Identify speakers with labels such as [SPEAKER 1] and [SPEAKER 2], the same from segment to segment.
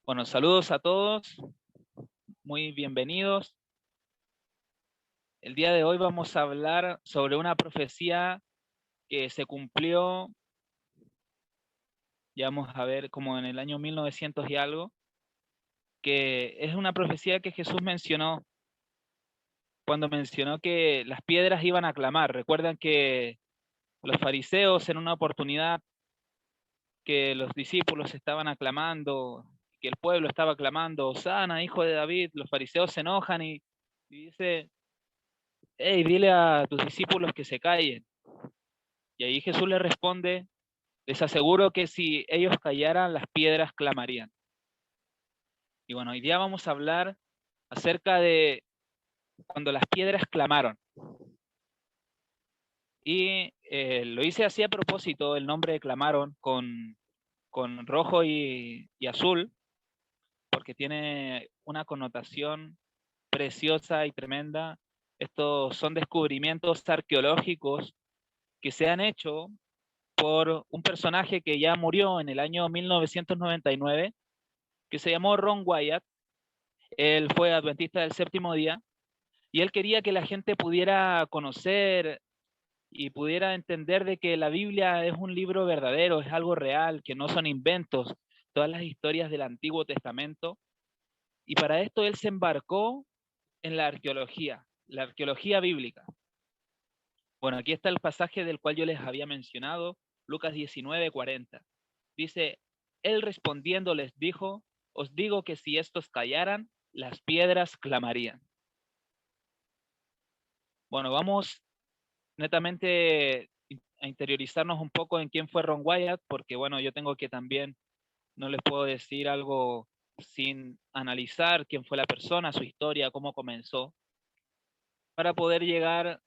[SPEAKER 1] Bueno, saludos a todos, muy bienvenidos. El día de hoy vamos a hablar sobre una profecía que se cumplió, ya vamos a ver, como en el año 1900 y algo, que es una profecía que Jesús mencionó cuando mencionó que las piedras iban a clamar. Recuerdan que los fariseos en una oportunidad que los discípulos estaban aclamando, que el pueblo estaba aclamando, Hosana, hijo de David, los fariseos se enojan y dice, hey, dile a tus discípulos que se callen. Y ahí Jesús les responde, les aseguro que si ellos callaran, las piedras clamarían. Y bueno, hoy día vamos a hablar acerca de cuando las piedras clamaron. Y lo hice así a propósito, el nombre de clamaron con rojo y azul, porque tiene una connotación preciosa y tremenda. Estos son descubrimientos arqueológicos que se han hecho por un personaje que ya murió en el año 1999, que se llamó Ron Wyatt. Él fue adventista del séptimo día y él quería que la gente pudiera conocer y pudiera entender de que la Biblia es un libro verdadero, es algo real, que no son inventos, todas las historias del Antiguo Testamento. Y para esto él se embarcó en la arqueología bíblica. Bueno, aquí está el pasaje del cual yo les había mencionado, Lucas 19:40. Dice, él respondiendo les dijo, os digo que si estos callaran, las piedras clamarían. Bueno, vamos netamente a interiorizarnos un poco en quién fue Ron Wyatt, porque bueno, yo tengo que también, no les puedo decir algo sin analizar quién fue la persona, su historia, cómo comenzó, para poder llegar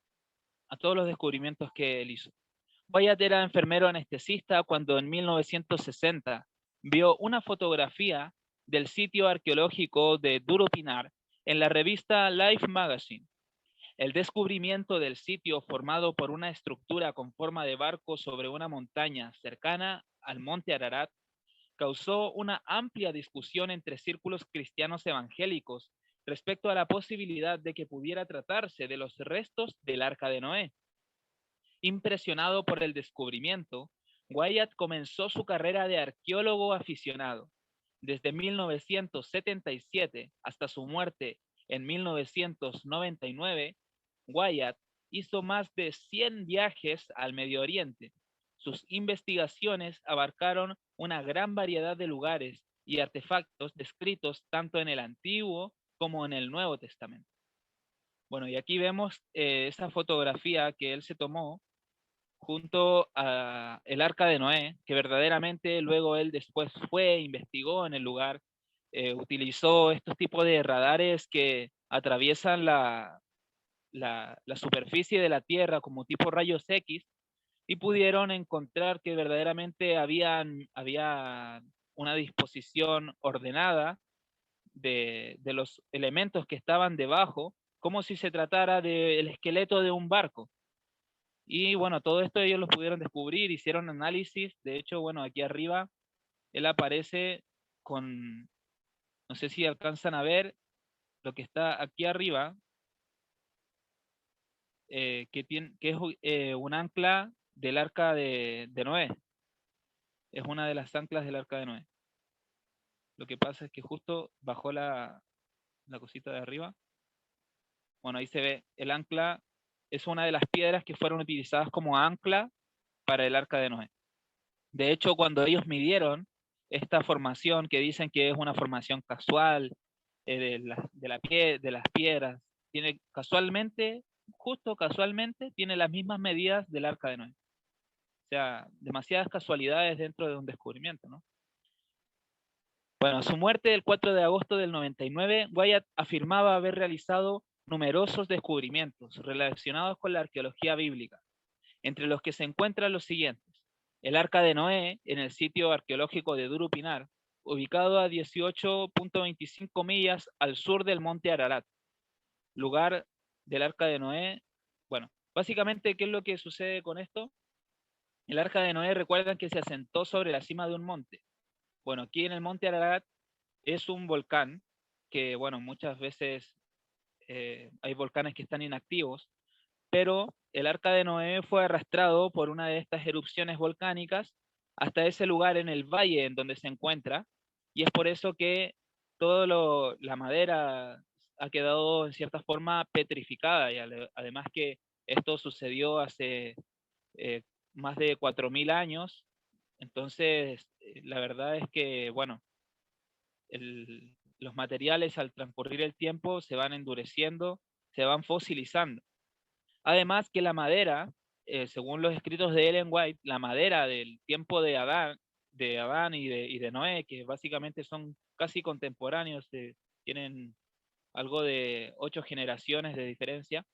[SPEAKER 1] a todos los descubrimientos que él hizo. Wyatt era enfermero anestesista cuando en 1960 vio una fotografía del sitio arqueológico de Duro Pinar en la revista Life Magazine. El descubrimiento del sitio formado por una estructura con forma de barco sobre una montaña cercana al monte Ararat causó una amplia discusión entre círculos cristianos evangélicos respecto a la posibilidad de que pudiera tratarse de los restos del Arca de Noé. Impresionado por el descubrimiento, Wyatt comenzó su carrera de arqueólogo aficionado. Desde 1977 hasta su muerte en 1999, Wyatt hizo más de 100 viajes al Medio Oriente. Sus investigaciones abarcaron una gran variedad de lugares y artefactos descritos tanto en el Antiguo como en el Nuevo Testamento. Bueno, y aquí vemos esa fotografía que él se tomó junto a el Arca de Noé, que verdaderamente luego él después fue, investigó en el lugar, utilizó estos tipos de radares que atraviesan la superficie de la Tierra como tipo rayos X y pudieron encontrar que verdaderamente había una disposición ordenada de los elementos que estaban debajo, como si se tratara del esqueleto de un barco. Y bueno, todo esto ellos lo pudieron descubrir, hicieron análisis. De hecho, bueno, aquí arriba él aparece con, no sé si alcanzan a ver lo que está aquí arriba, que es un ancla del arca de Noé. Es una de las anclas del arca de Noé. Lo que pasa es que justo bajó la cosita de arriba. Bueno, ahí se ve el ancla, es una de las piedras que fueron utilizadas como ancla para el arca de Noé. De hecho, cuando ellos midieron esta formación, que dicen que es una formación casual de las piedras, tiene casualmente, justo casualmente, tiene las mismas medidas del Arca de Noé. O sea, demasiadas casualidades dentro de un descubrimiento, ¿no? Bueno, a su muerte el 4 de agosto del 99, Wyatt afirmaba haber realizado numerosos descubrimientos relacionados con la arqueología bíblica, entre los que se encuentran los siguientes. El Arca de Noé en el sitio arqueológico de Duro Pinar, ubicado a 18.25 millas al sur del monte Ararat, lugar del Arca de Noé. Bueno, básicamente, ¿qué es lo que sucede con esto? El Arca de Noé, recuerdan que se asentó sobre la cima de un monte. Bueno, aquí en el monte Ararat Es un volcán que, bueno, muchas veces hay volcanes que están inactivos, pero el Arca de Noé fue arrastrado por una de estas erupciones volcánicas hasta ese lugar en el valle en donde se encuentra, y es por eso que la madera ha quedado en cierta forma petrificada, y además que esto sucedió hace eh, más de 4.000 años. Entonces, la verdad es que, bueno, los materiales al transcurrir el tiempo se van endureciendo, se van fosilizando. Además que la madera, según los escritos de Ellen White, la madera del tiempo de Adán y de Noé, que básicamente son casi contemporáneos, tienen algo de 8 generaciones de diferencia.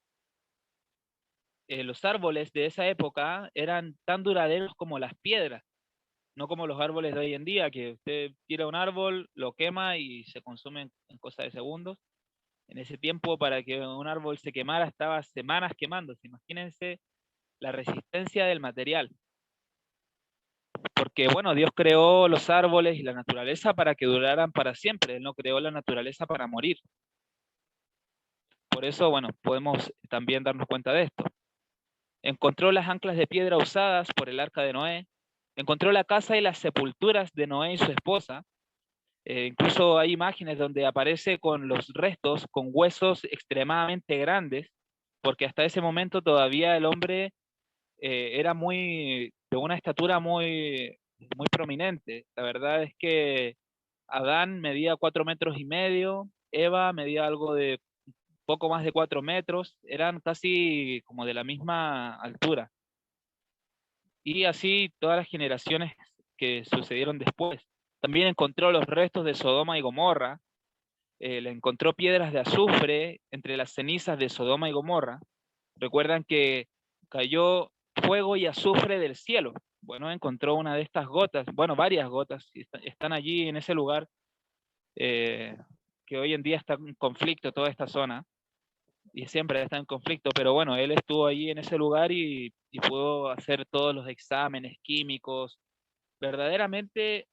[SPEAKER 1] Los árboles de esa época eran tan duraderos como las piedras, no como los árboles de hoy en día, que usted tira un árbol, lo quema y se consume en cosa de segundos. En ese tiempo, para que un árbol se quemara, estaba semanas quemándose. Imagínense la resistencia del material. Porque, bueno, Dios creó los árboles y la naturaleza para que duraran para siempre. Él no creó la naturaleza para morir. Por eso, bueno, podemos también darnos cuenta de esto. Encontró las anclas de piedra usadas por el arca de Noé. Encontró la casa y las sepulturas de Noé y su esposa. Incluso hay imágenes donde aparece con los restos, con huesos extremadamente grandes, porque hasta ese momento todavía el hombre era de una estatura muy prominente. La verdad es que Adán medía 4,5 metros, Eva medía algo de poco más de 4 metros, eran casi como de la misma altura. Y así todas las generaciones que sucedieron después. También encontró los restos de Sodoma y Gomorra, le encontró piedras de azufre entre las cenizas de Sodoma y Gomorra. Recuerdan que cayó fuego y azufre del cielo. Bueno, encontró una de estas gotas, bueno, varias gotas, están allí en ese lugar, eh, que hoy en día está en conflicto toda esta zona, y siempre está en conflicto, pero bueno, él estuvo allí en ese lugar y pudo hacer todos los exámenes químicos, verdaderamente,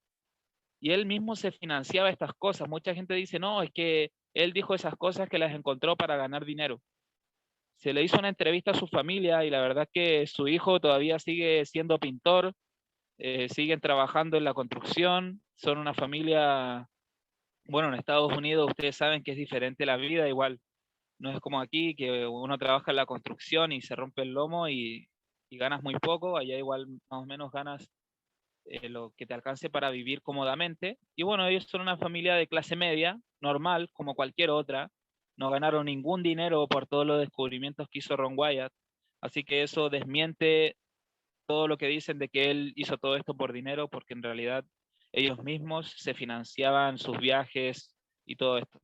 [SPEAKER 1] y él mismo se financiaba estas cosas. Mucha gente dice, no, es que él dijo esas cosas que las encontró para ganar dinero. Se le hizo una entrevista a su familia y la verdad que su hijo todavía sigue siendo pintor, siguen trabajando en la construcción, son una familia, bueno, en Estados Unidos ustedes saben que es diferente la vida, igual no es como aquí que uno trabaja en la construcción y se rompe el lomo y ganas muy poco, allá igual más o menos ganas lo que te alcance para vivir cómodamente. Y bueno, ellos son una familia de clase media, normal, como cualquier otra. No ganaron ningún dinero por todos los descubrimientos que hizo Ron Wyatt. Así que eso desmiente todo lo que dicen de que él hizo todo esto por dinero, porque en realidad ellos mismos se financiaban sus viajes y todo esto.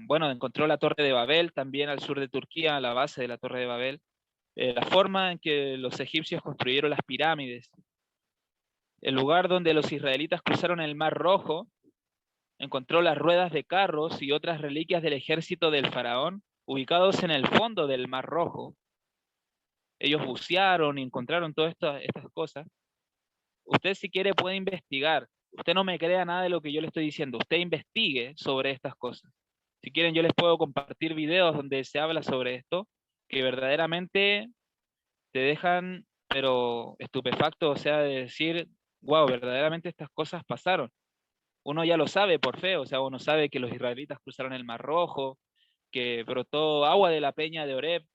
[SPEAKER 1] Bueno, encontró la Torre de Babel también al sur de Turquía, la base de la Torre de Babel. La forma en que los egipcios construyeron las pirámides, el lugar donde los israelitas cruzaron el Mar Rojo, encontró las ruedas de carros y otras reliquias del ejército del faraón ubicados en el fondo del Mar Rojo. Ellos bucearon y encontraron todas estas cosas. Usted si quiere puede investigar. Usted no me crea nada de lo que yo le estoy diciendo. Usted investigue sobre estas cosas. Si quieren yo les puedo compartir videos donde se habla sobre esto, que verdaderamente te dejan, pero estupefacto, o sea, de decir, wow, verdaderamente estas cosas pasaron. Uno ya lo sabe por fe, o sea, uno sabe que los israelitas cruzaron el Mar Rojo, que brotó agua de la peña de Oreb,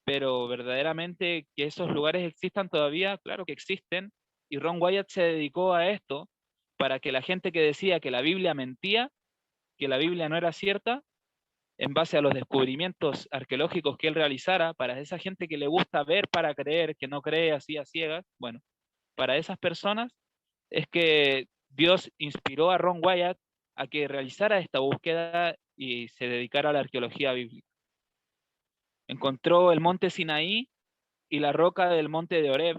[SPEAKER 1] pero verdaderamente que esos lugares existan todavía, claro que existen, y Ron Wyatt se dedicó a esto para que la gente que decía que la Biblia mentía, que la Biblia no era cierta, en base a los descubrimientos arqueológicos que él realizara, para esa gente que le gusta ver para creer, que no cree así a ciegas, bueno, para esas personas es que Dios inspiró a Ron Wyatt a que realizara esta búsqueda y se dedicara a la arqueología bíblica. Encontró el monte Sinaí y la roca del monte de Oreb,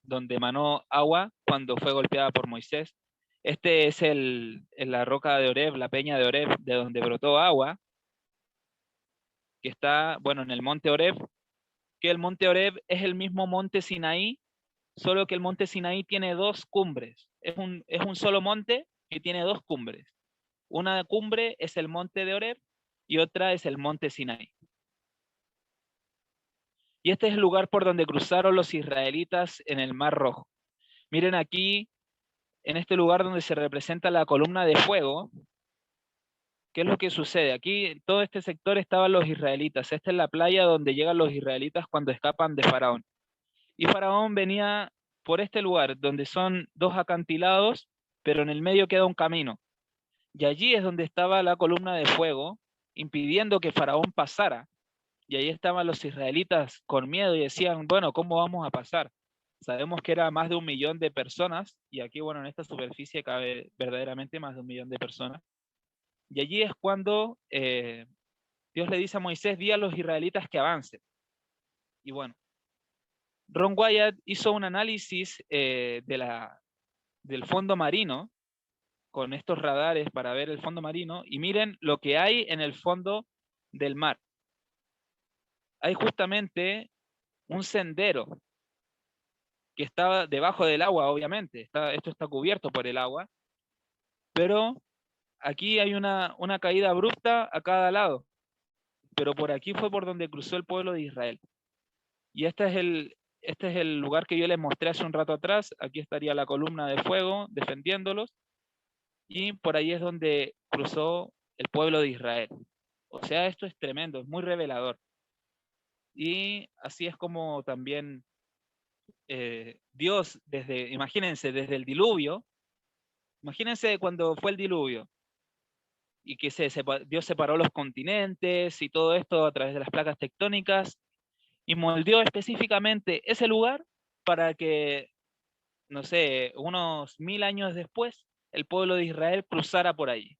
[SPEAKER 1] donde emanó agua cuando fue golpeada por Moisés. Este es la roca de Oreb, la peña de Oreb, de donde brotó agua, que está, bueno, en el monte Oreb, que el monte Oreb es el mismo monte Sinaí, solo que el monte Sinaí tiene dos cumbres. Es un solo monte, y tiene dos cumbres. Una cumbre es el monte de Oreb y otra es el monte Sinai. Y este es el lugar por donde cruzaron los israelitas en el Mar Rojo. Miren aquí, en este lugar donde se representa la columna de fuego, ¿qué es lo que sucede? Aquí, en todo este sector estaban los israelitas. Esta es la playa donde llegan los israelitas cuando escapan de Faraón. Y Faraón venía por este lugar, donde son dos acantilados, pero en el medio queda un camino. Y allí es donde estaba la columna de fuego, impidiendo que Faraón pasara. Y ahí estaban los israelitas con miedo y decían, bueno, ¿cómo vamos a pasar? Sabemos que era más de 1 millón de personas, y aquí, bueno, en esta superficie cabe verdaderamente más de 1 millón de personas. Y allí es cuando Dios le dice a Moisés, di a los israelitas que avancen. Y bueno, Ron Wyatt hizo un análisis del fondo marino, con estos radares para ver el fondo marino, y miren lo que hay en el fondo del mar. Hay justamente un sendero que está debajo del agua, obviamente. Esto está cubierto por el agua, pero aquí hay una caída abrupta a cada lado. Pero por aquí fue por donde cruzó el pueblo de Israel. Y este es el lugar que yo les mostré hace un rato atrás. Aquí estaría la columna de fuego defendiéndolos. Y por ahí es donde cruzó el pueblo de Israel. O sea, esto es tremendo, es muy revelador. Y así es como también Dios, imagínense, desde el diluvio, imagínense cuando fue el diluvio y que Dios separó los continentes y todo esto a través de las placas tectónicas y moldeó específicamente ese lugar para que, no sé, unos 1000 años después, el pueblo de Israel cruzara por allí.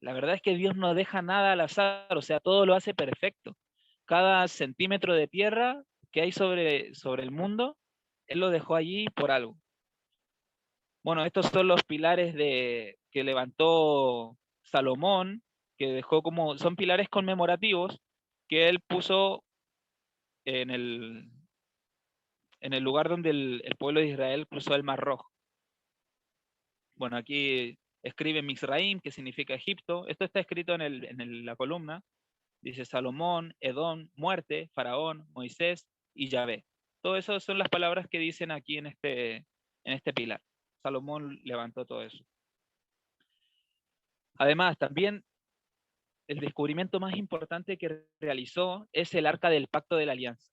[SPEAKER 1] La verdad es que Dios no deja nada al azar, o sea, todo lo hace perfecto. Cada centímetro de tierra que hay sobre el mundo, Él lo dejó allí por algo. Bueno, estos son los pilares que levantó Salomón, que dejó son pilares conmemorativos que él puso en el lugar donde el pueblo de Israel cruzó el Mar Rojo. Bueno, aquí escribe Mizraim, que significa Egipto. Esto está escrito en la columna. Dice Salomón, Edom, muerte, Faraón, Moisés y Yahvé. Todo eso son las palabras que dicen aquí en este pilar. Salomón levantó todo eso. Además, también el descubrimiento más importante que realizó es el Arca del Pacto de la Alianza.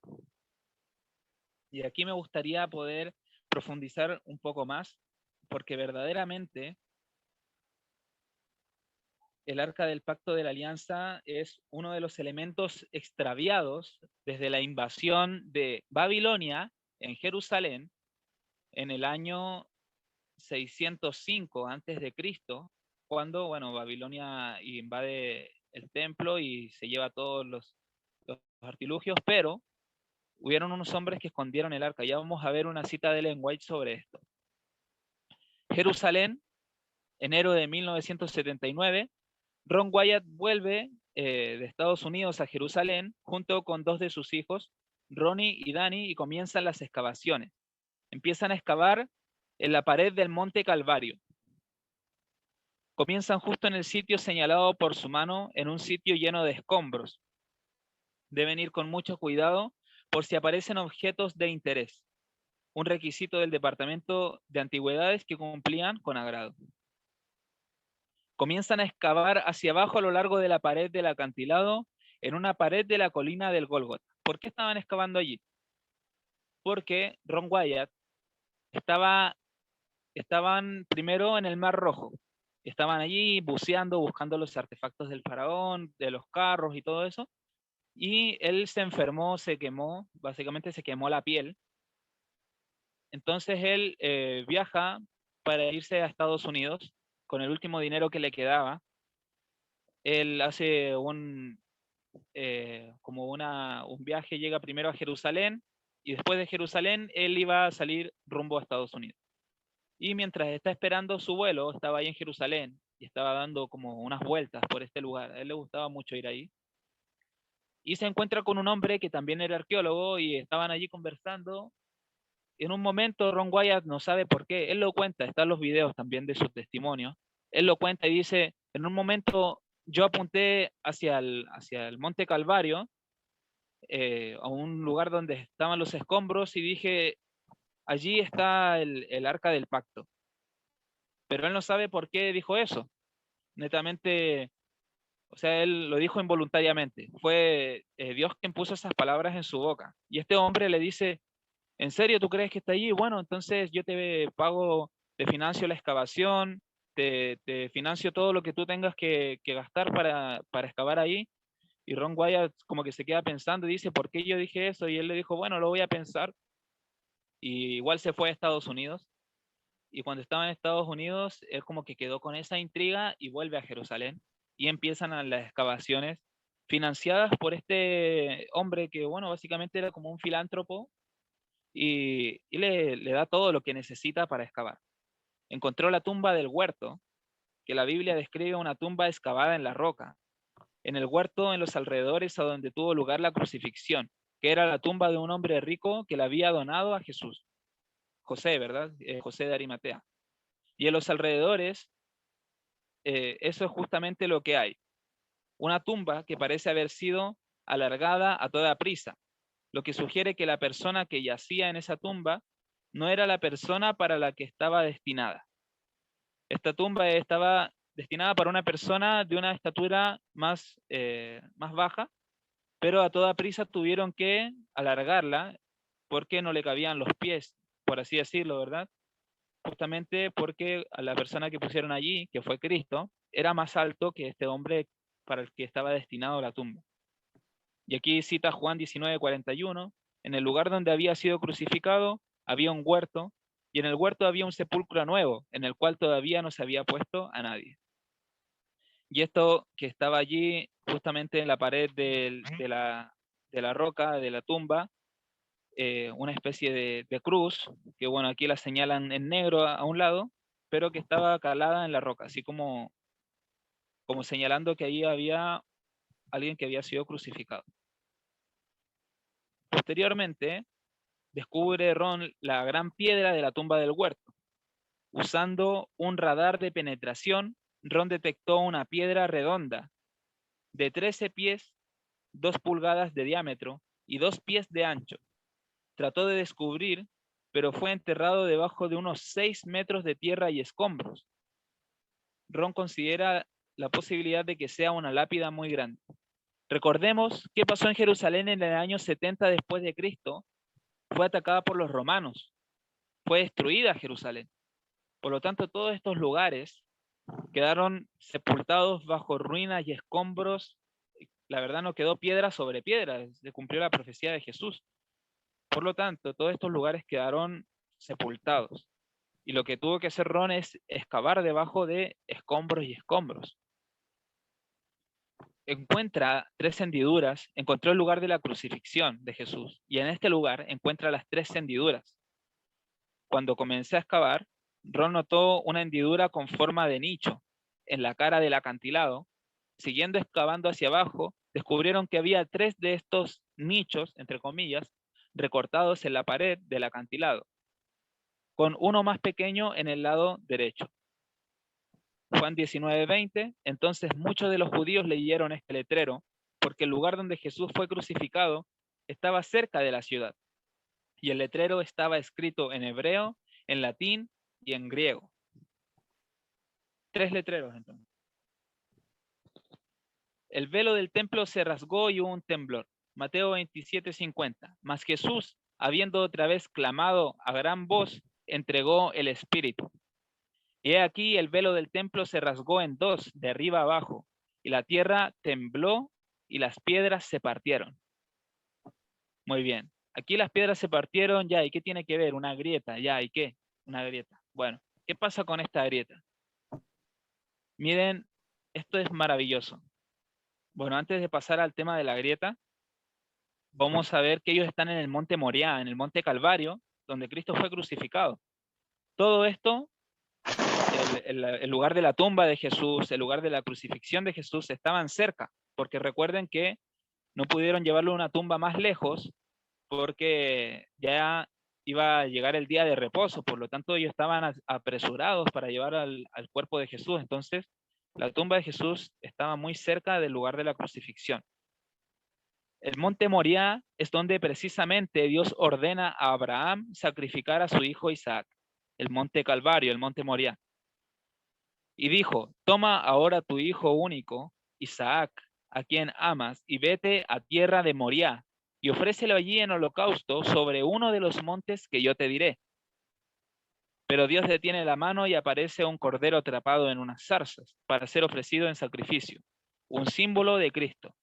[SPEAKER 1] Y aquí me gustaría poder profundizar un poco más, porque verdaderamente el Arca del Pacto de la Alianza es uno de los elementos extraviados desde la invasión de Babilonia en Jerusalén en el año 605 antes de Cristo, cuando, bueno, Babilonia invade el templo y se lleva todos los artilugios, pero hubieron unos hombres que escondieron el arca. Ya vamos a ver una cita de Ellen White sobre esto. Jerusalén, enero de 1979, Ron Wyatt vuelve de Estados Unidos a Jerusalén junto con dos de sus hijos, Ronnie y Danny, y comienzan las excavaciones. Empiezan a excavar en la pared del Monte Calvario. Comienzan justo en el sitio señalado por su mano, en un sitio lleno de escombros. Deben ir con mucho cuidado por si aparecen objetos de interés, un requisito del Departamento de Antigüedades que cumplían con agrado. Comienzan a excavar hacia abajo a lo largo de la pared del acantilado, en una pared de la colina del Gólgota. ¿Por qué estaban excavando allí? Porque Ron Wyatt estaban primero en el Mar Rojo. Estaban allí buceando, buscando los artefactos del faraón, de los carros y todo eso. Y él se enfermó, se quemó, básicamente se quemó la piel. Entonces él viaja para irse a Estados Unidos con el último dinero que le quedaba. Él hace un viaje, llega primero a Jerusalén y después de Jerusalén él iba a salir rumbo a Estados Unidos. Y mientras está esperando su vuelo, estaba ahí en Jerusalén y estaba dando como unas vueltas por este lugar. A él le gustaba mucho ir ahí. Y se encuentra con un hombre que también era arqueólogo y estaban allí conversando en un momento Ron Wyatt no sabe por qué, él lo cuenta, están los videos también de su testimonio, él lo cuenta y dice, en un momento yo apunté hacia el Monte Calvario, a un lugar donde estaban los escombros y dije, allí está el arca del pacto. Pero él no sabe por qué dijo eso. Netamente, o sea, él lo dijo involuntariamente. Fue Dios quien puso esas palabras en su boca. Y este hombre le dice, ¿en serio tú crees que está allí? Bueno, entonces yo te pago, te financio la excavación, te financio todo lo que tú tengas que gastar para excavar ahí. Y Ron Wyatt como que se queda pensando y dice, ¿por qué yo dije eso? Y él le dijo, bueno, lo voy a pensar. Y igual se fue a Estados Unidos. Y cuando estaba en Estados Unidos, él como que quedó con esa intriga y vuelve a Jerusalén. Y empiezan las excavaciones financiadas por este hombre que, bueno, básicamente era como un filántropo y le da todo lo que necesita para excavar. Encontró la tumba del huerto, que la Biblia describe una tumba excavada en la roca. En el huerto, en los alrededores a donde tuvo lugar la crucifixión, que era la tumba de un hombre rico que la había donado a Jesús. José, ¿verdad? José de Arimatea. Y en los alrededores, eso es justamente lo que hay. Una tumba que parece haber sido alargada a toda prisa, lo que sugiere que la persona que yacía en esa tumba no era la persona para la que estaba destinada. Esta tumba estaba destinada para una persona de una estatura más baja, pero a toda prisa tuvieron que alargarla porque no le cabían los pies, por así decirlo, ¿verdad? Justamente porque a la persona que pusieron allí, que fue Cristo, era más alto que este hombre para el que estaba destinado la tumba. Y aquí cita Juan 19:41, en el lugar donde había sido crucificado había un huerto, y en el huerto había un sepulcro nuevo, en el cual todavía no se había puesto a nadie. Y esto que estaba allí, justamente en la pared de la roca, de la tumba, una especie de cruz, que bueno, aquí la señalan en negro a un lado, pero que estaba calada en la roca, así como señalando que ahí había alguien que había sido crucificado. Posteriormente, descubre Ron la gran piedra de la tumba del huerto. Usando un radar de penetración, Ron detectó una piedra redonda de 13 pies, 2 pulgadas de diámetro y 2 pies de ancho. Trató de descubrir, pero fue enterrado debajo de unos 6 metros de tierra y escombros. Ron considera la posibilidad de que sea una lápida muy grande. Recordemos qué pasó en Jerusalén en el año 70 después de Cristo. Fue atacada por los romanos. Fue destruida Jerusalén. Por lo tanto, todos estos lugares quedaron sepultados bajo ruinas y escombros. La verdad no quedó piedra sobre piedra, se cumplió la profecía de Jesús. Por lo tanto, todos estos lugares quedaron sepultados. Y lo que tuvo que hacer Ron es excavar debajo de escombros y escombros. Encuentra 3 hendiduras, encontró el lugar de la crucifixión de Jesús, y en este lugar encuentra las 3 hendiduras. Cuando comencé a excavar, Ron notó una hendidura con forma de nicho en la cara del acantilado. Siguiendo excavando hacia abajo, descubrieron que había 3 de estos nichos, entre comillas, recortados en la pared del acantilado, con uno más pequeño en el lado derecho. Juan 19:20, entonces muchos de los judíos leyeron este letrero, porque el lugar donde Jesús fue crucificado estaba cerca de la ciudad, y el letrero estaba escrito en hebreo, en latín y en griego. 3 letreros entonces. El velo del templo se rasgó y hubo un temblor. Mateo 27:50. Mas Jesús, habiendo otra vez clamado a gran voz, entregó el Espíritu. Y he aquí el velo del templo se rasgó en 2, de arriba abajo, y la tierra tembló y las piedras se partieron. Muy bien. Aquí las piedras se partieron, ya, ¿y qué tiene que ver? Una grieta, ya, ¿y qué? Una grieta. Bueno, ¿qué pasa con esta grieta? Miren, esto es maravilloso. Bueno, antes de pasar al tema de la grieta, vamos a ver que ellos están en el monte Moriah, en el monte Calvario, donde Cristo fue crucificado. Todo esto, el lugar de la tumba de Jesús, el lugar de la crucifixión de Jesús, estaban cerca, porque recuerden que no pudieron llevarlo a una tumba más lejos, porque ya iba a llegar el día de reposo, por lo tanto ellos estaban apresurados para llevar al cuerpo de Jesús. Entonces, la tumba de Jesús estaba muy cerca del lugar de la crucifixión. El monte Moriah es donde precisamente Dios ordena a Abraham sacrificar a su hijo Isaac, el monte Calvario, el monte Moriah. Y dijo, toma ahora tu hijo único, Isaac, a quien amas, y vete a tierra de Moriah, y ofrécelo allí en holocausto sobre uno de los montes que yo te diré. Pero Dios detiene la mano y aparece un cordero atrapado en unas zarzas para ser ofrecido en sacrificio, un símbolo de Cristo.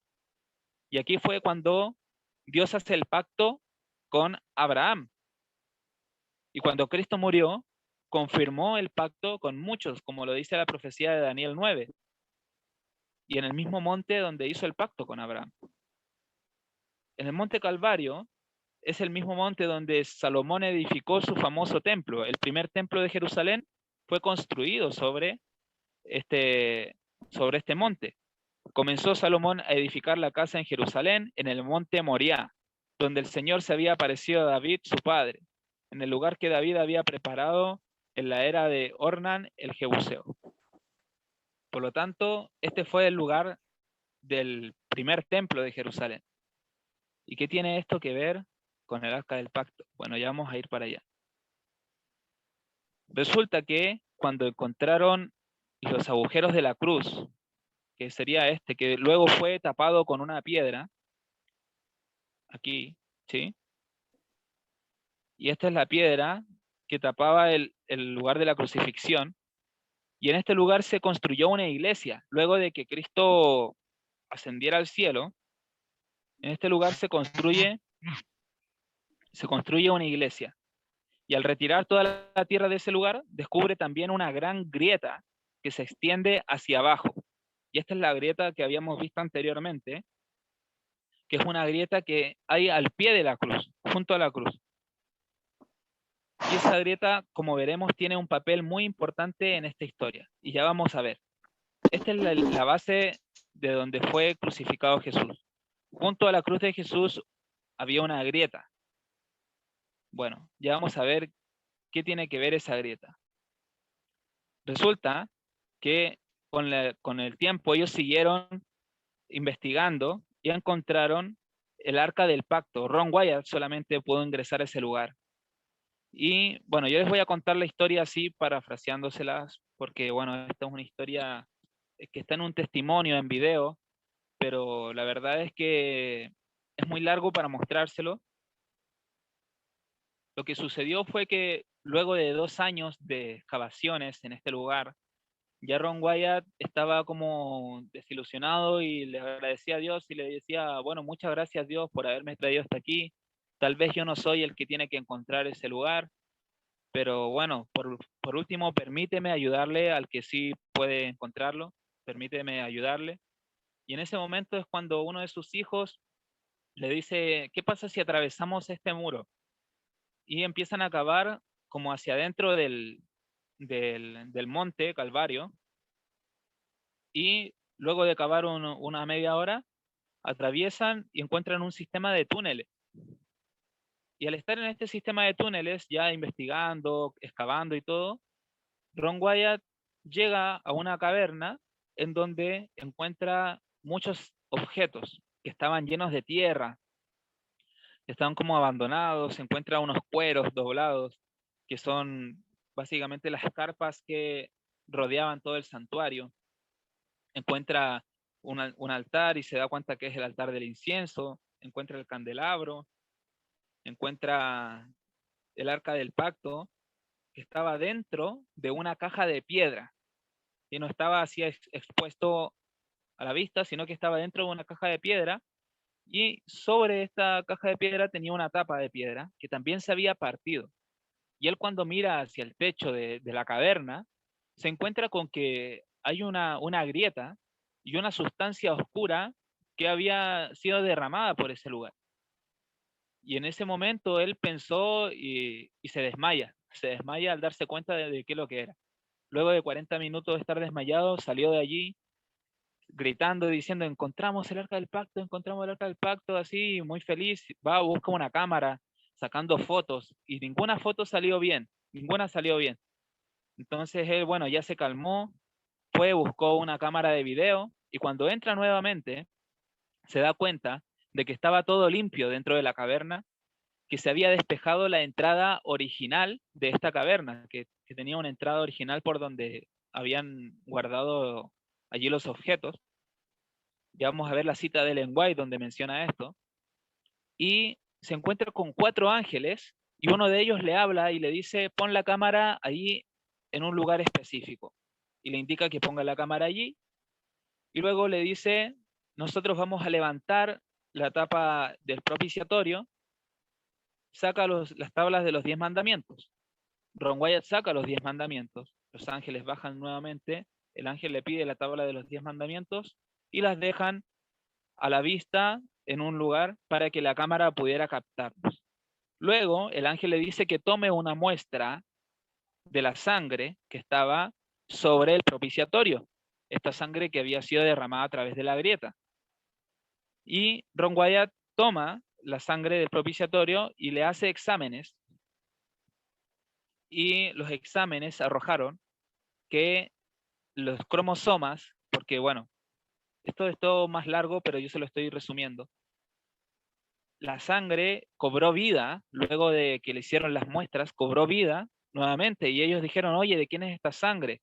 [SPEAKER 1] Y aquí fue cuando Dios hace el pacto con Abraham. Y cuando Cristo murió, confirmó el pacto con muchos, como lo dice la profecía de Daniel 9, y en el mismo monte donde hizo el pacto con Abraham. En el monte Calvario es el mismo monte donde Salomón edificó su famoso templo. El primer templo de Jerusalén fue construido sobre este monte. Comenzó Salomón a edificar la casa en Jerusalén, en el monte Moriah, donde el Señor se había aparecido a David, su padre, en el lugar que David había preparado en la era de Ornan el Jebuseo. Por lo tanto, este fue el lugar del primer templo de Jerusalén. ¿Y qué tiene esto que ver con el Arca del Pacto? Bueno, ya vamos a ir para allá. Resulta que cuando encontraron los agujeros de la cruz, que sería este, que luego fue tapado con una piedra, aquí, ¿sí? Y esta es la piedra que tapaba el lugar de la crucifixión, y en este lugar se construyó una iglesia. Luego de que Cristo ascendiera al cielo, en este lugar se construye una iglesia. Y al retirar toda la tierra de ese lugar, descubre también una gran grieta que se extiende hacia abajo. Y esta es la grieta que habíamos visto anteriormente, que es una grieta que hay al pie de la cruz, junto a la cruz. Y esa grieta, como veremos, tiene un papel muy importante en esta historia. Y ya vamos a ver. Esta es la base de donde fue crucificado Jesús. Junto a la cruz de Jesús había una grieta. Bueno, ya vamos a ver qué tiene que ver esa grieta. Resulta que con el tiempo ellos siguieron investigando y encontraron el Arca del Pacto. Ron Wyatt solamente pudo ingresar a ese lugar. Y bueno, yo les voy a contar la historia así, parafraseándoselas, porque bueno, esta es una historia que está en un testimonio en video, pero la verdad es que es muy largo para mostrárselo. Lo que sucedió fue que luego de 2 años de excavaciones en este lugar, ya Ron Wyatt estaba como desilusionado y le agradecía a Dios y le decía, bueno, muchas gracias Dios por haberme traído hasta aquí. Tal vez yo no soy el que tiene que encontrar ese lugar, pero bueno, por último, permíteme ayudarle al que sí puede encontrarlo, permíteme ayudarle. Y en ese momento es cuando uno de sus hijos le dice, ¿qué pasa si atravesamos este muro? Y empiezan a cavar como hacia adentro del monte Calvario, y luego de cavar una media hora, atraviesan y encuentran un sistema de túneles. Y al estar en este sistema de túneles, ya investigando, excavando y todo, Ron Wyatt llega a una caverna en donde encuentra muchos objetos que estaban llenos de tierra, estaban como abandonados, se encuentra unos cueros doblados, que son básicamente las carpas que rodeaban todo el santuario. Encuentra un altar y se da cuenta que es el altar del incienso, encuentra el candelabro, encuentra el arca del pacto, que estaba dentro de una caja de piedra, y no estaba así expuesto a la vista, sino que estaba dentro de una caja de piedra, y sobre esta caja de piedra tenía una tapa de piedra que también se había partido. Y él, cuando mira hacia el techo de la caverna, se encuentra con que hay una grieta y una sustancia oscura que había sido derramada por ese lugar. Y en ese momento él pensó y se desmaya al darse cuenta de qué es lo que era. Luego de 40 minutos de estar desmayado, salió de allí gritando y diciendo, encontramos el arca del pacto, así muy feliz, va, busca una cámara, sacando fotos, y ninguna foto salió bien, ninguna salió bien. Entonces él, bueno, ya se calmó, fue, buscó una cámara de video, y cuando entra nuevamente, se da cuenta de que estaba todo limpio dentro de la caverna, que se había despejado la entrada original de esta caverna, que tenía una entrada original por donde habían guardado allí los objetos. Ya vamos a ver la cita de Ellen White donde menciona esto. Y se encuentra con 4 ángeles y uno de ellos le habla y le dice, pon la cámara ahí en un lugar específico. Y le indica que ponga la cámara allí. Y luego le dice, nosotros vamos a levantar la tapa del propiciatorio, saca las tablas de los 10 mandamientos. Ron Wyatt saca los 10 mandamientos. Los ángeles bajan nuevamente. El ángel le pide la tabla de los 10 mandamientos y las dejan a la vista en un lugar para que la cámara pudiera captarlos. Luego, el ángel le dice que tome una muestra de la sangre que estaba sobre el propiciatorio, esta sangre que había sido derramada a través de la grieta. Y Ron Wyatt toma la sangre del propiciatorio y le hace exámenes, y los exámenes arrojaron que los cromosomas, porque bueno, esto es todo más largo, pero yo se lo estoy resumiendo. La sangre cobró vida, luego de que le hicieron las muestras, cobró vida nuevamente, y ellos dijeron, oye, ¿de quién es esta sangre?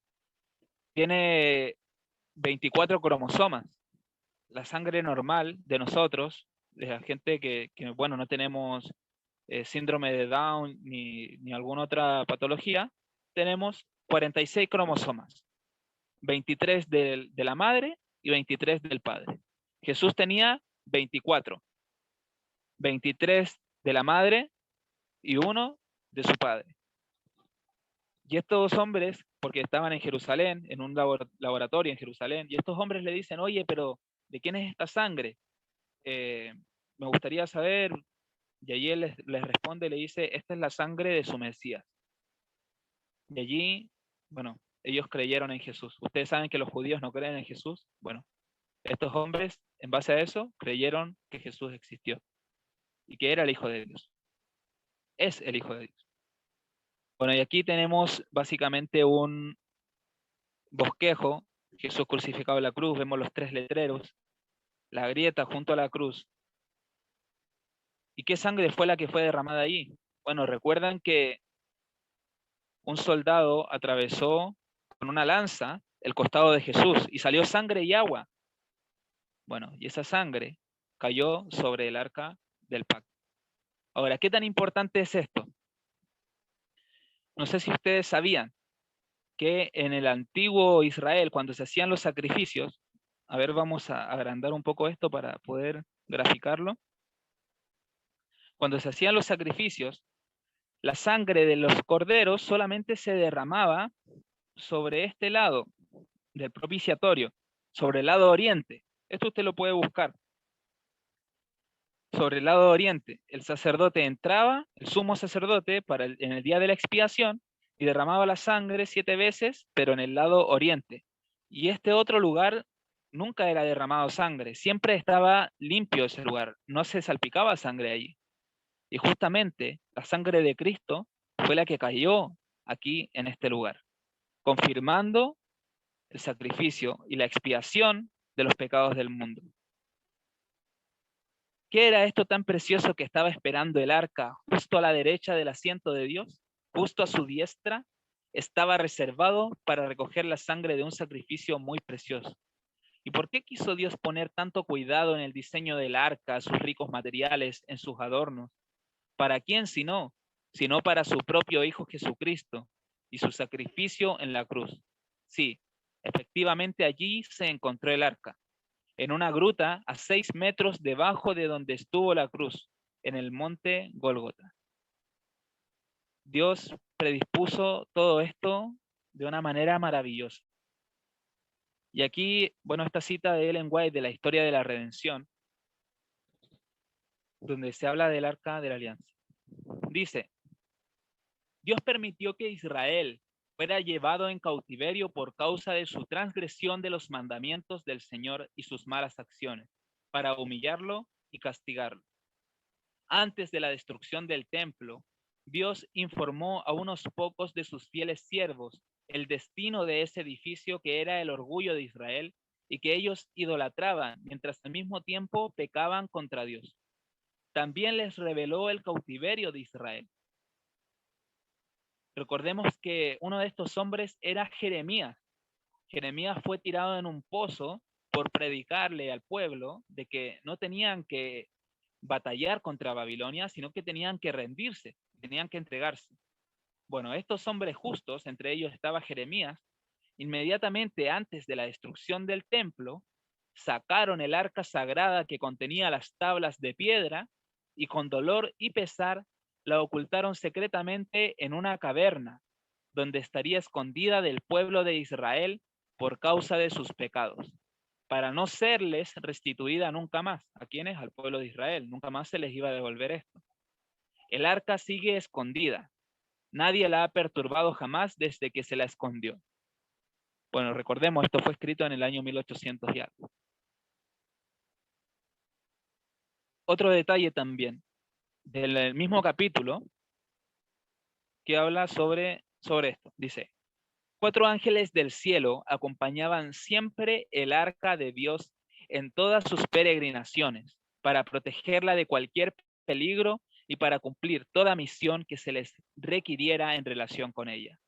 [SPEAKER 1] Tiene 24 cromosomas. La sangre normal de nosotros, de la gente que bueno, no tenemos síndrome de Down ni alguna otra patología, tenemos 46 cromosomas, 23 de la madre y 23 del padre. Jesús tenía 24, 23 de la madre y 1 de su padre. Y estos hombres, porque estaban en Jerusalén, en un laboratorio en Jerusalén, y estos hombres le dicen, oye, pero ¿de quién es esta sangre? Me gustaría saber. Y allí él les responde, le dice, esta es la sangre de su Mesías. Y allí, bueno, ellos creyeron en Jesús. Ustedes saben que los judíos no creen en Jesús. Bueno, estos hombres, en base a eso, creyeron que Jesús existió y que era el Hijo de Dios. Es el Hijo de Dios. Bueno, y aquí tenemos básicamente un bosquejo, Jesús crucificado en la cruz, vemos los 3 letreros, la grieta junto a la cruz. ¿Y qué sangre fue la que fue derramada ahí? Bueno, recuerdan que un soldado atravesó con una lanza el costado de Jesús y salió sangre y agua. Bueno, y esa sangre cayó sobre el arca del pacto. Ahora, ¿qué tan importante es esto? No sé si ustedes sabían que en el antiguo Israel, cuando se hacían los sacrificios, a ver, vamos a agrandar un poco esto para poder graficarlo. Cuando se hacían los sacrificios, la sangre de los corderos solamente se derramaba sobre este lado del propiciatorio, sobre el lado oriente. Esto usted lo puede buscar. Sobre el lado oriente, el sacerdote entraba, el sumo sacerdote, en el día de la expiación, y derramaba la sangre 7 veces, pero en el lado oriente. Y este otro lugar nunca era derramado sangre, siempre estaba limpio ese lugar, no se salpicaba sangre allí. Y justamente la sangre de Cristo fue la que cayó aquí en este lugar, confirmando el sacrificio y la expiación de los pecados del mundo. ¿Qué era esto tan precioso que estaba esperando el arca justo a la derecha del asiento de Dios? Justo a su diestra estaba reservado para recoger la sangre de un sacrificio muy precioso. ¿Y por qué quiso Dios poner tanto cuidado en el diseño del arca, sus ricos materiales, en sus adornos? ¿Para quién sino? Sino para su propio Hijo Jesucristo y su sacrificio en la cruz. Sí, efectivamente allí se encontró el arca, en una gruta a 6 metros debajo de donde estuvo la cruz, en el monte Gólgota. Dios predispuso todo esto de una manera maravillosa. Y aquí, bueno, esta cita de Ellen White de la historia de la redención, donde se habla del arca de la alianza. Dice, Dios permitió que Israel fuera llevado en cautiverio por causa de su transgresión de los mandamientos del Señor y sus malas acciones, para humillarlo y castigarlo. antes de la destrucción del templo, Dios informó a unos pocos de sus fieles siervos el destino de ese edificio que era el orgullo de Israel y que ellos idolatraban mientras al mismo tiempo pecaban contra Dios. También les reveló el cautiverio de Israel. Recordemos que uno de estos hombres era Jeremías. Jeremías fue tirado en un pozo por predicarle al pueblo de que no tenían que batallar contra Babilonia, sino que tenían que rendirse, tenían que entregarse. Bueno, estos hombres justos, entre ellos estaba Jeremías, inmediatamente antes de la destrucción del templo, sacaron el arca sagrada que contenía las tablas de piedra y con dolor y pesar la ocultaron secretamente en una caverna, donde estaría escondida del pueblo de Israel por causa de sus pecados, para no serles restituida nunca más. ¿A quiénes? Al pueblo de Israel. Nunca más se les iba a devolver esto. El arca sigue escondida. Nadie la ha perturbado jamás desde que se la escondió. Bueno, recordemos, esto fue escrito en el año 1800 y algo. Otro detalle también del mismo capítulo que habla sobre esto. Dice, 4 ángeles del cielo acompañaban siempre el arca de Dios en todas sus peregrinaciones para protegerla de cualquier peligro y para cumplir toda misión que se les requiriera en relación con ella.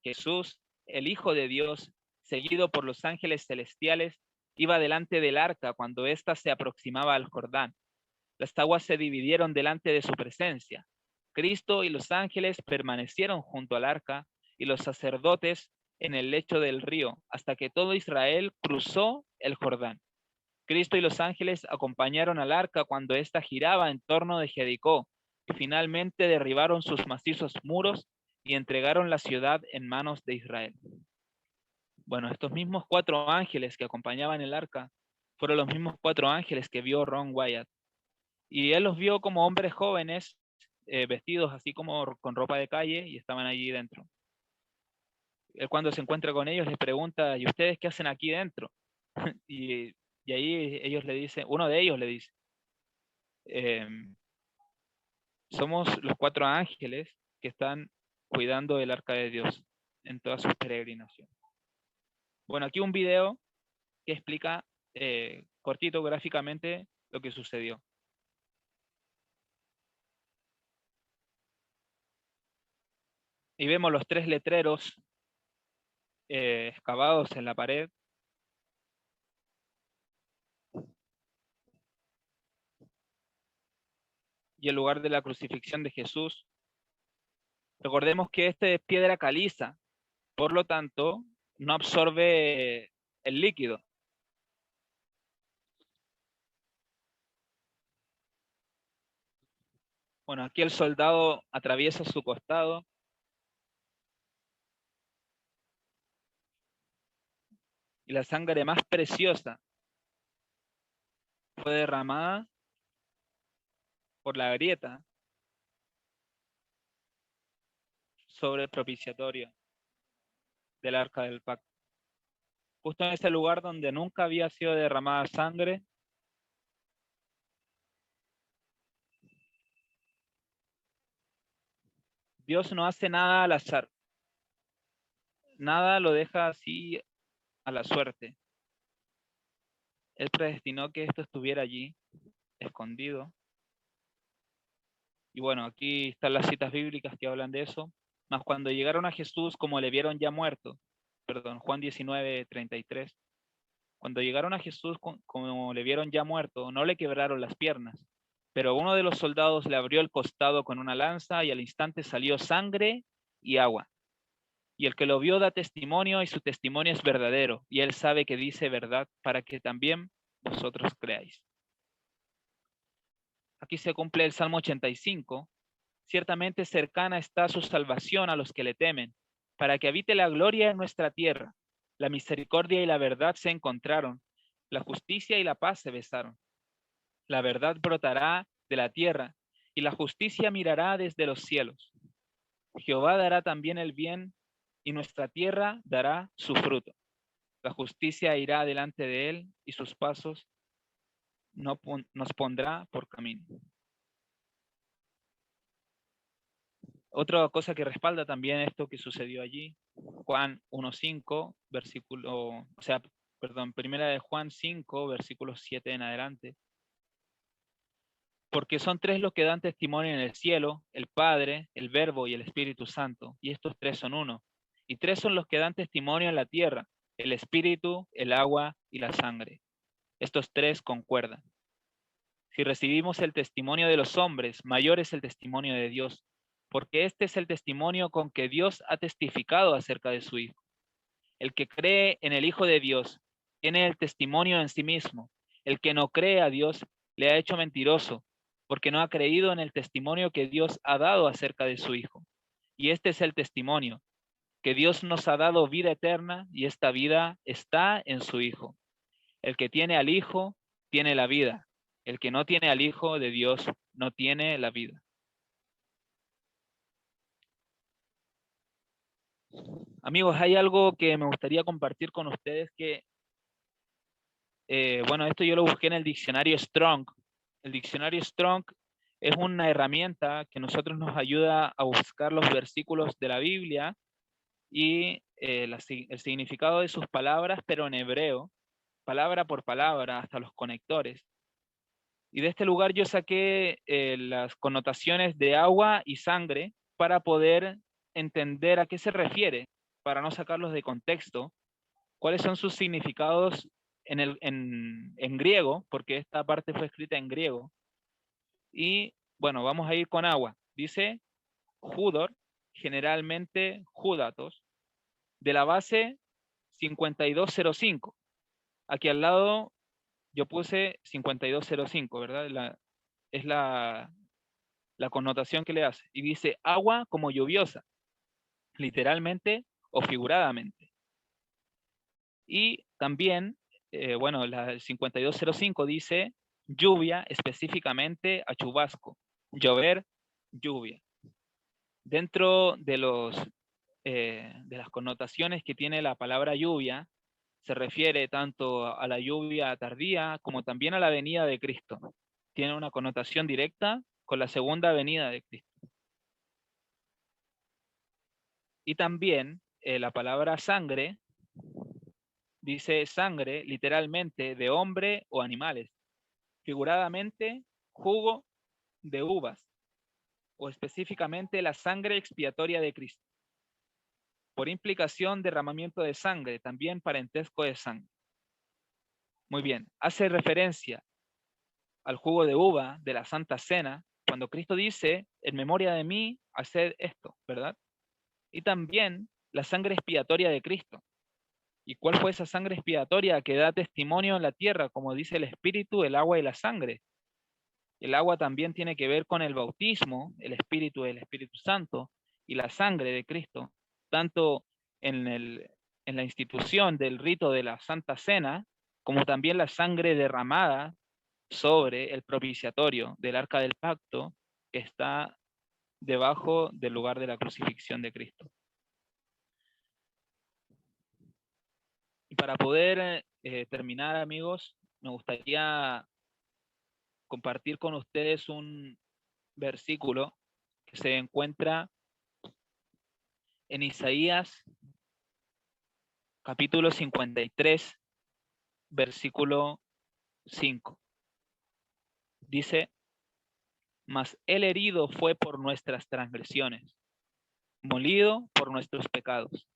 [SPEAKER 1] Jesús, el Hijo de Dios, seguido por los ángeles celestiales, iba delante del arca cuando ésta se aproximaba al Jordán. Las aguas se dividieron delante de su presencia. Cristo y los ángeles permanecieron junto al arca y los sacerdotes en el lecho del río, hasta que todo Israel cruzó el Jordán. Cristo y los ángeles acompañaron al arca cuando ésta giraba en torno de Jericó, y finalmente derribaron sus macizos muros y entregaron la ciudad en manos de Israel. Bueno, estos mismos 4 ángeles que acompañaban el arca fueron los mismos 4 ángeles que vio Ron Wyatt. Y él los vio como hombres jóvenes, vestidos así como con ropa de calle, y estaban allí dentro. Él cuando se encuentra con ellos les pregunta, ¿y ustedes qué hacen aquí dentro? y, y ahí ellos le dicen, uno de ellos le dice, somos los 4 ángeles que están cuidando del arca de Dios en todas sus peregrinaciones. Bueno, aquí un video que explica cortito gráficamente lo que sucedió. Y vemos los 3 letreros excavados en la pared. Y el lugar de la crucifixión de Jesús. Recordemos que este es piedra caliza, por lo tanto, no absorbe el líquido. Bueno, aquí el soldado atraviesa su costado. Y la sangre más preciosa fue derramada por la grieta sobre el propiciatorio del arca del pacto. Justo en ese lugar donde nunca había sido derramada sangre, Dios no hace nada al azar. Nada lo deja así a la suerte. Él predestinó que esto estuviera allí, escondido. Y bueno, aquí están las citas bíblicas que hablan de eso. Mas cuando llegaron a Jesús, como le vieron ya muerto, Juan 19:33, cuando llegaron a Jesús, como le vieron ya muerto, no le quebraron las piernas, pero uno de los soldados le abrió el costado con una lanza y al instante salió sangre y agua. Y el que lo vio da testimonio y su testimonio es verdadero, y él sabe que dice verdad para que también vosotros creáis. Aquí se cumple el Salmo 85. Ciertamente cercana está su salvación a los que le temen, para que habite la gloria en nuestra tierra. La misericordia y la verdad se encontraron, la justicia y la paz se besaron. La verdad brotará de la tierra, y la justicia mirará desde los cielos. Jehová dará también el bien, y nuestra tierra dará su fruto. La justicia irá delante de él, y sus pasos nos pondrá por camino. Otra cosa que respalda también esto que sucedió allí, Juan 1:5, versículo, o sea, perdón, primera de Juan 5, versículos 7 en adelante. Porque son tres los que dan testimonio en el cielo, el Padre, el Verbo y el Espíritu Santo, y estos tres son uno. Y tres son los que dan testimonio en la tierra, el Espíritu, el agua y la sangre. Estos tres concuerdan. Si recibimos el testimonio de los hombres, mayor es el testimonio de Dios, porque este es el testimonio con que Dios ha testificado acerca de su Hijo. El que cree en el Hijo de Dios tiene el testimonio en sí mismo. El que no cree a Dios le ha hecho mentiroso, porque no ha creído en el testimonio que Dios ha dado acerca de su Hijo. Y este es el testimonio, que Dios nos ha dado vida eterna y esta vida está en su Hijo. El que tiene al Hijo tiene la vida. El que no tiene al Hijo de Dios no tiene la vida. Amigos, hay algo que me gustaría compartir con ustedes que, bueno, esto yo lo busqué en el diccionario Strong. El diccionario Strong es una herramienta que nosotros nos ayuda a buscar los versículos de la Biblia y el significado de sus palabras, pero en hebreo, palabra por palabra, hasta los conectores. Y de este lugar yo saqué las connotaciones de agua y sangre para poder entender a qué se refiere, para no sacarlos de contexto, cuáles son sus significados en griego, porque esta parte fue escrita en griego. Y bueno, vamos a ir con agua. Dice Judor, generalmente Judatos, de la base 5205. Aquí al lado yo puse 5205, ¿verdad? Es la connotación que le hace. Y dice agua como lluviosa, literalmente o figuradamente. Y también, bueno, el 5205 dice lluvia, específicamente a chubasco, llover, lluvia. Dentro de las connotaciones que tiene la palabra lluvia, se refiere tanto a la lluvia tardía como también a la venida de Cristo. Tiene una connotación directa con la segunda venida de Cristo. Y también la palabra sangre dice sangre literalmente de hombre o animales, figuradamente jugo de uvas o específicamente la sangre expiatoria de Cristo. Por implicación, derramamiento de sangre, también parentesco de sangre. Muy bien, hace referencia al jugo de uva de la Santa Cena, cuando Cristo dice, en memoria de mí, haced esto, ¿verdad? Y también la sangre expiatoria de Cristo. ¿Y cuál fue esa sangre expiatoria que da testimonio en la tierra, como dice el Espíritu, el agua y la sangre? El agua también tiene que ver con el bautismo, el Espíritu del Espíritu Santo y la sangre de Cristo, tanto en la institución del rito de la Santa Cena, como también la sangre derramada sobre el propiciatorio del Arca del Pacto que está debajo del lugar de la crucifixión de Cristo. Y para poder terminar, amigos, me gustaría compartir con ustedes un versículo que se encuentra en Isaías capítulo 53, versículo 5. Dice, mas el herido fue por nuestras transgresiones, molido por nuestros pecados.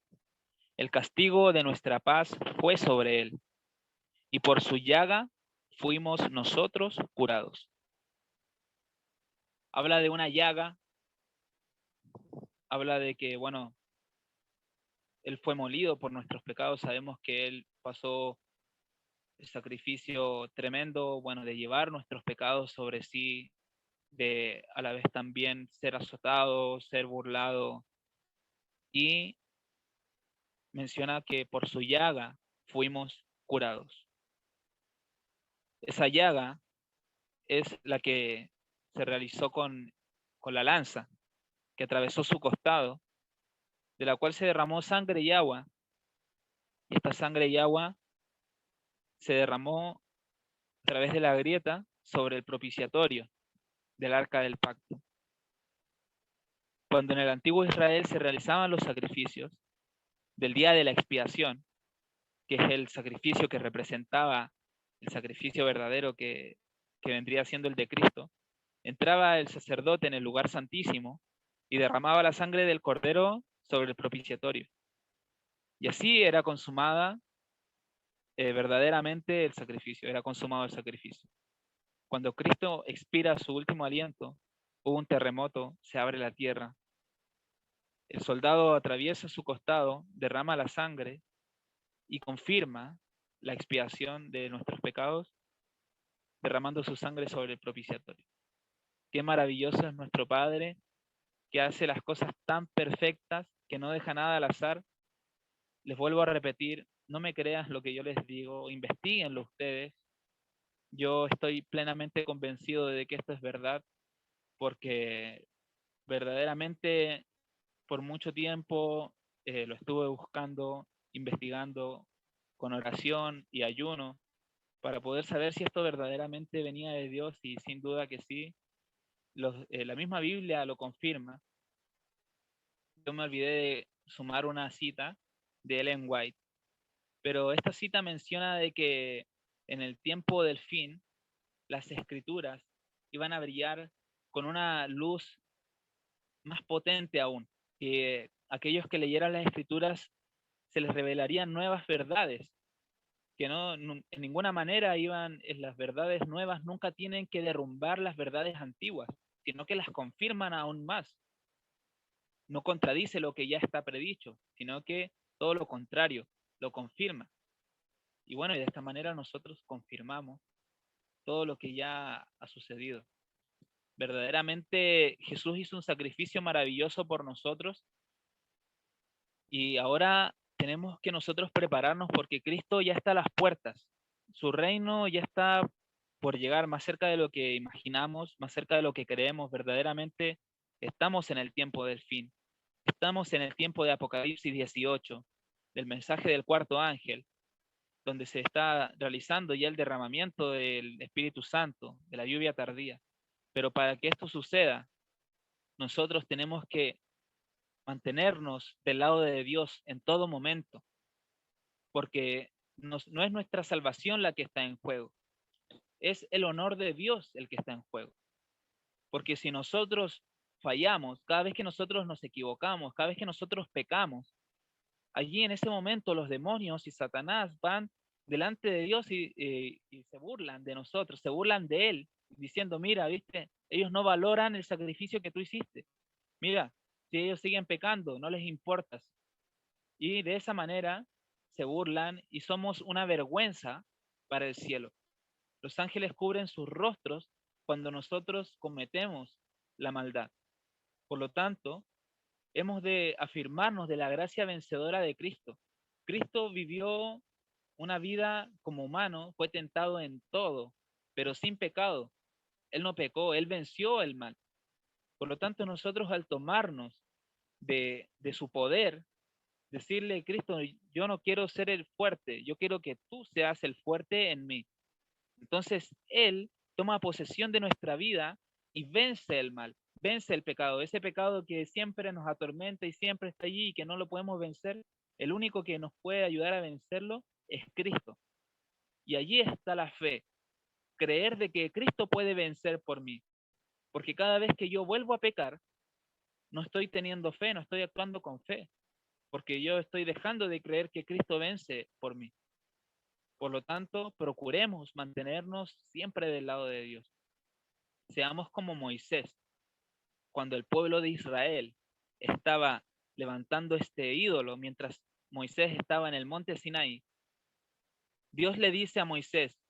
[SPEAKER 1] El castigo de nuestra paz fue sobre él, y por su llaga fuimos nosotros curados. Habla de una llaga, habla de que, bueno, él fue molido por nuestros pecados. Sabemos que él pasó el sacrificio tremendo, bueno, de llevar nuestros pecados sobre sí, de a la vez también ser azotado, ser burlado. Y menciona que por su llaga fuimos curados. Esa llaga es la que se realizó con la lanza que atravesó su costado, de la cual se derramó sangre y agua. Y esta sangre y agua se derramó a través de la grieta sobre el propiciatorio del Arca del Pacto. Cuando en el antiguo Israel se realizaban los sacrificios del día de la expiación, que es el sacrificio que representaba el sacrificio verdadero que vendría siendo el de Cristo, entraba el sacerdote en el lugar santísimo y derramaba la sangre del cordero sobre el propiciatorio. Y así era consumada verdaderamente el sacrificio, era consumado el sacrificio. Cuando Cristo expira su último aliento, hubo un terremoto, se abre la tierra. El soldado atraviesa su costado, derrama la sangre y confirma la expiación de nuestros pecados, derramando su sangre sobre el propiciatorio. Qué maravilloso es nuestro Padre, que hace las cosas tan perfectas, que no deja nada al azar. Les vuelvo a repetir, no me creas lo que yo les digo, investíguenlo ustedes. Yo estoy plenamente convencido de que esto es verdad, porque verdaderamente por mucho tiempo lo estuve buscando, investigando con oración y ayuno para poder saber si esto verdaderamente venía de Dios, y sin duda que sí. La misma Biblia lo confirma. Yo me olvidé de sumar una cita de Ellen White, pero esta cita menciona de que en el tiempo del fin las escrituras iban a brillar con una luz más potente aún, que aquellos que leyeran las escrituras se les revelarían nuevas verdades, que en ninguna manera las verdades nuevas nunca tienen que derrumbar las verdades antiguas, sino que las confirman aún más. No contradice lo que ya está predicho, sino que todo lo contrario, lo confirma. Y bueno, y de esta manera nosotros confirmamos todo lo que ya ha sucedido. Verdaderamente Jesús hizo un sacrificio maravilloso por nosotros, y ahora tenemos que nosotros prepararnos porque Cristo ya está a las puertas. Su reino ya está por llegar, más cerca de lo que imaginamos, más cerca de lo que creemos. Verdaderamente estamos en el tiempo del fin. Estamos en el tiempo de Apocalipsis 18, del mensaje del cuarto ángel, donde se está realizando ya el derramamiento del Espíritu Santo, de la lluvia tardía. Pero para que esto suceda, nosotros tenemos que mantenernos del lado de Dios en todo momento, porque no es nuestra salvación la que está en juego, es el honor de Dios el que está en juego. Porque si nosotros fallamos, cada vez que nosotros nos equivocamos, cada vez que nosotros pecamos, allí en ese momento los demonios y Satanás van delante de Dios y se burlan de nosotros, se burlan de Él, diciendo, mira, viste, ellos no valoran el sacrificio que tú hiciste. Mira, si ellos siguen pecando, no les importas. Y de esa manera se burlan y somos una vergüenza para el cielo. Los ángeles cubren sus rostros cuando nosotros cometemos la maldad. Por lo tanto, hemos de afirmarnos de la gracia vencedora de Cristo. Cristo vivió una vida como humano, fue tentado en todo, pero sin pecado. Él no pecó, él venció el mal. Por lo tanto, nosotros al tomarnos de su poder, decirle, Cristo, yo no quiero ser el fuerte, yo quiero que tú seas el fuerte en mí. Entonces, Él toma posesión de nuestra vida y vence el mal, vence el pecado, ese pecado que siempre nos atormenta y siempre está allí y que no lo podemos vencer. El único que nos puede ayudar a vencerlo es Cristo. Y allí está la fe, creer de que Cristo puede vencer por mí. Porque cada vez que yo vuelvo a pecar, no estoy teniendo fe, no estoy actuando con fe, porque yo estoy dejando de creer que Cristo vence por mí. Por lo tanto, procuremos mantenernos siempre del lado de Dios. Seamos como Moisés, cuando el pueblo de Israel estaba levantando este ídolo, mientras Moisés estaba en el monte Sinaí, Dios le dice a Moisés,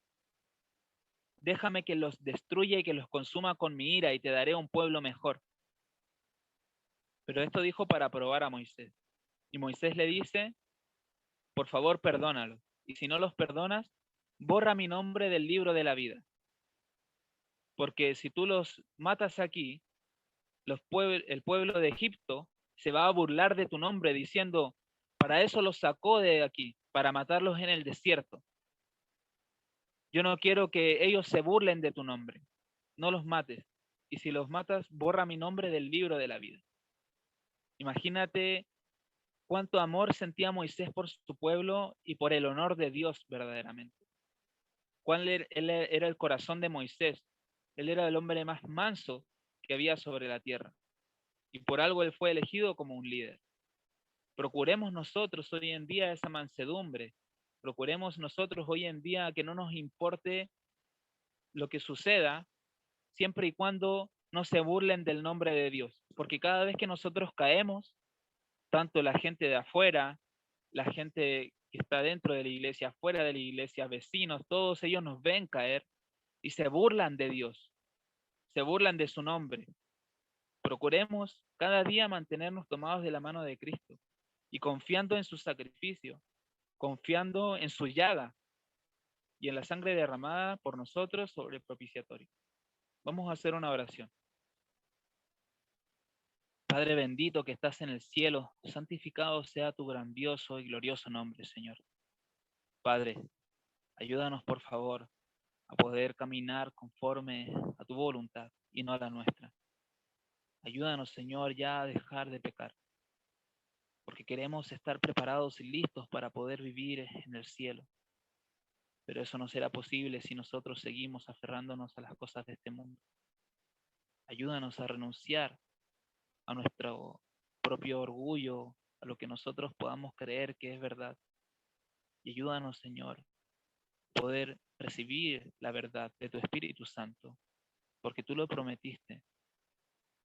[SPEAKER 1] déjame que los destruya y que los consuma con mi ira y te daré un pueblo mejor. Pero esto dijo para probar a Moisés. Y Moisés le dice, por favor, perdónalos. Y si no los perdonas, borra mi nombre del libro de la vida. Porque si tú los matas aquí, el pueblo de Egipto se va a burlar de tu nombre diciendo, para eso los sacó de aquí, para matarlos en el desierto. Yo no quiero que ellos se burlen de tu nombre. No los mates. Y si los matas, borra mi nombre del libro de la vida. Imagínate cuánto amor sentía Moisés por su pueblo y por el honor de Dios verdaderamente. Él era el corazón de Moisés. Él era el hombre más manso que había sobre la tierra. Y por algo él fue elegido como un líder. Procuremos nosotros hoy en día esa mansedumbre. Procuremos nosotros hoy en día que no nos importe lo que suceda, siempre y cuando no se burlen del nombre de Dios. Porque cada vez que nosotros caemos, tanto la gente de afuera, la gente que está dentro de la iglesia, fuera de la iglesia, vecinos, todos ellos nos ven caer y se burlan de Dios, se burlan de su nombre. Procuremos cada día mantenernos tomados de la mano de Cristo y confiando en su sacrificio, confiando en su llaga y en la sangre derramada por nosotros sobre el propiciatorio. Vamos a hacer una oración. Padre bendito que estás en el cielo, santificado sea tu grandioso y glorioso nombre, Señor. Padre, ayúdanos por favor a poder caminar conforme a tu voluntad y no a la nuestra. Ayúdanos, Señor, ya a dejar de pecar, porque queremos estar preparados y listos para poder vivir en el cielo. Pero eso no será posible si nosotros seguimos aferrándonos a las cosas de este mundo. Ayúdanos a renunciar a nuestro propio orgullo, a lo que nosotros podamos creer que es verdad. Y ayúdanos, Señor, a poder recibir la verdad de tu Espíritu Santo, porque tú lo prometiste,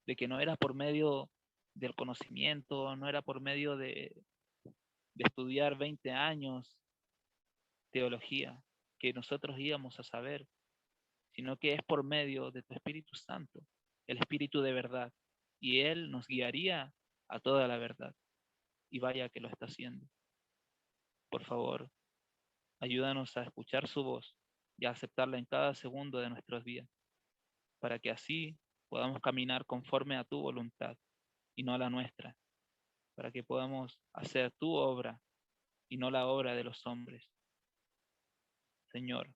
[SPEAKER 1] de que no era por medio del conocimiento, no era por medio de estudiar 20 años teología que nosotros íbamos a saber, sino que es por medio de tu Espíritu Santo, el Espíritu de verdad, y Él nos guiaría a toda la verdad, y vaya que lo está haciendo. Por favor, ayúdanos a escuchar su voz y a aceptarla en cada segundo de nuestros días, para que así podamos caminar conforme a tu voluntad y no a la nuestra, para que podamos hacer tu obra y no la obra de los hombres. Señor,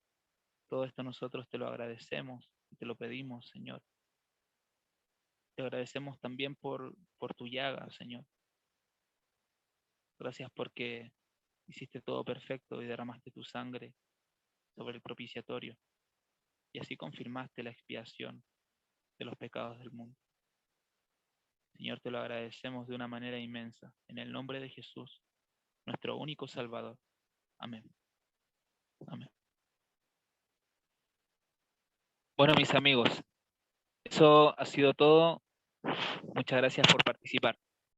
[SPEAKER 1] todo esto nosotros te lo agradecemos y te lo pedimos, Señor. Te agradecemos también por tu llaga, Señor. Gracias porque hiciste todo perfecto y derramaste tu sangre sobre el propiciatorio y así confirmaste la expiación de los pecados del mundo. Señor, te lo agradecemos de una manera inmensa. En el nombre de Jesús, nuestro único Salvador. Amén. Amén. Bueno, mis amigos, eso ha sido todo. Muchas gracias por participar.